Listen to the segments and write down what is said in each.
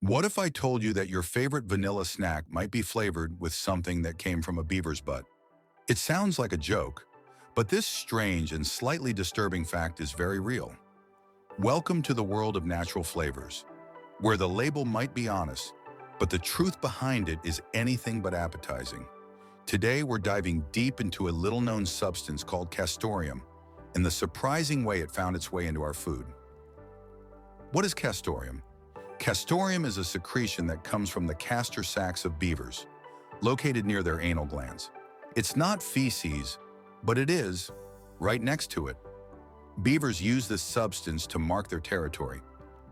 What if I told you that your favorite vanilla snack might be flavored with something that came from a beaver's butt? It sounds like a joke, but this strange and slightly disturbing fact is very real. Welcome to the world of natural flavors, where the label might be honest, but the truth behind it is anything but appetizing. Today, we're diving deep into a little-known substance called castoreum and the surprising way it found its way into our food. What is castoreum? Castoreum is a secretion that comes from the castor sacs of beavers, located near their anal glands. It's not feces, but it is, right next to it. Beavers use this substance to mark their territory.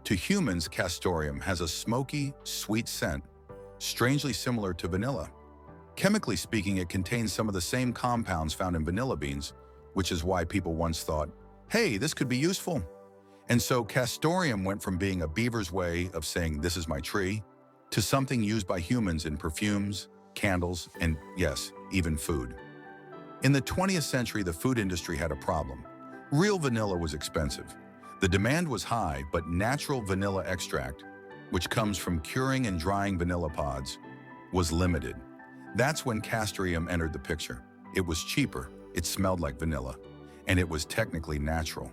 To humans, castoreum has a smoky, sweet scent, strangely similar to vanilla. Chemically speaking, it contains some of the same compounds found in vanilla beans, which is why people once thought, hey, this could be useful. And so castoreum went from being a beaver's way of saying, this is my tree, to something used by humans in perfumes, candles, and yes, even food. In the 20th century, the food industry had a problem. Real vanilla was expensive. The demand was high, but natural vanilla extract, which comes from curing and drying vanilla pods, was limited. That's when castoreum entered the picture. It was cheaper, it smelled like vanilla, and it was technically natural.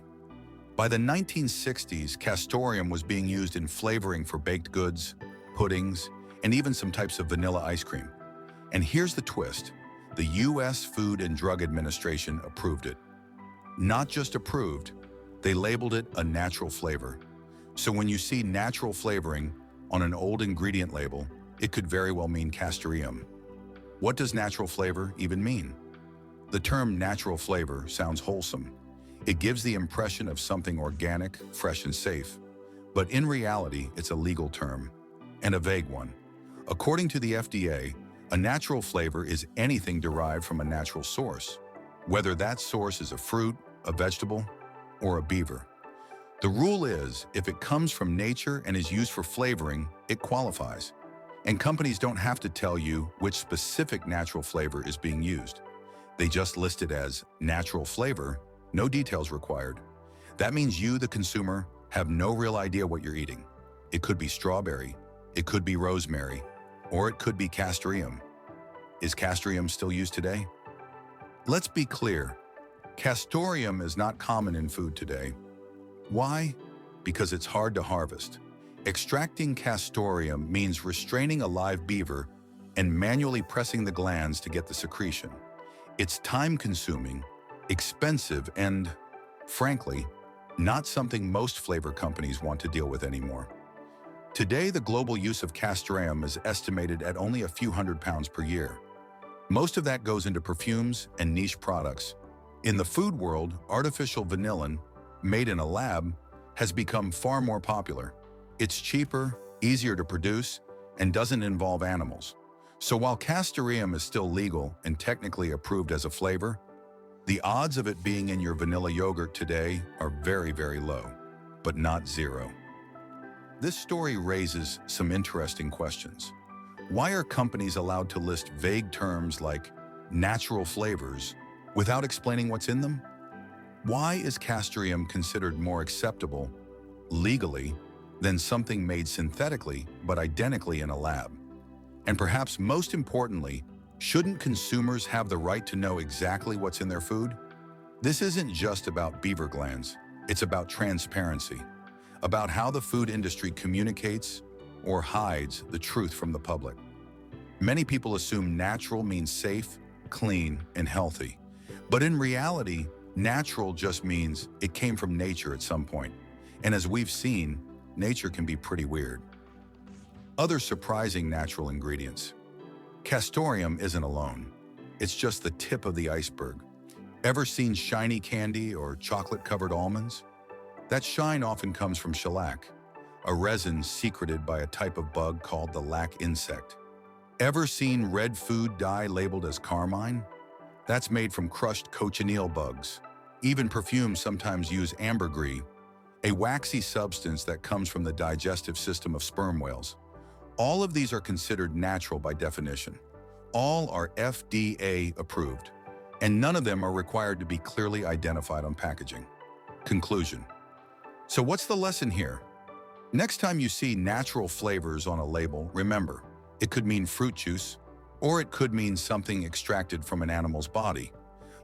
By the 1960s, castoreum was being used in flavoring for baked goods, puddings, and even some types of vanilla ice cream. And here's the twist. The U.S. Food and Drug Administration approved it. Not just approved, they labeled it a natural flavor. So when you see natural flavoring on an old ingredient label, it could very well mean castoreum. What does natural flavor even mean? The term natural flavor sounds wholesome. It gives the impression of something organic, fresh, and safe. But in reality, it's a legal term, and a vague one. According to the FDA, a natural flavor is anything derived from a natural source, whether that source is a fruit, a vegetable, or a beaver. The rule is, if it comes from nature and is used for flavoring, it qualifies. And companies don't have to tell you which specific natural flavor is being used. They just list it as natural flavor, no details required. That means you, the consumer, have no real idea what you're eating. It could be strawberry, it could be rosemary, or it could be castoreum. Is castoreum still used today? Let's be clear, castoreum is not common in food today. Why? Because it's hard to harvest. Extracting castoreum means restraining a live beaver and manually pressing the glands to get the secretion. It's time-consuming, expensive, and, frankly, not something most flavor companies want to deal with anymore. Today, the global use of castoreum is estimated at only a few hundred pounds per year. Most of that goes into perfumes and niche products. In the food world, artificial vanillin, made in a lab, has become far more popular. It's cheaper, easier to produce, and doesn't involve animals. So while castoreum is still legal and technically approved as a flavor, the odds of it being in your vanilla yogurt today are very, very low, but not zero. This story raises some interesting questions. Why are companies allowed to list vague terms like natural flavors without explaining what's in them? Why is castoreum considered more acceptable, legally, than something made synthetically but identically in a lab? And perhaps most importantly, shouldn't consumers have the right to know exactly what's in their food? This isn't just about beaver glands. It's about transparency, about how the food industry communicates or hides the truth from the public. Many people assume natural means safe, clean, and healthy. But in reality, natural just means it came from nature at some point. And as we've seen, nature can be pretty weird. Other surprising natural ingredients. Castoreum isn't alone. It's just the tip of the iceberg. Ever seen shiny candy or chocolate-covered almonds? That shine often comes from shellac, a resin secreted by a type of bug called the lac insect. Ever seen red food dye labeled as carmine? That's made from crushed cochineal bugs. Even perfumes sometimes use ambergris, a waxy substance that comes from the digestive system of sperm whales. All of these are considered natural by definition. All are FDA approved, and none of them are required to be clearly identified on packaging. Conclusion. So what's the lesson here? Next time you see natural flavors on a label, remember, it could mean fruit juice, or it could mean something extracted from an animal's body.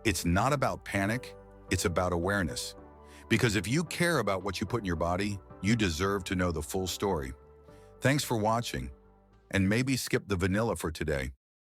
It's not about panic, it's about awareness. Because if you care about what you put in your body, you deserve to know the full story. Thanks for watching, and maybe skip the vanilla for today.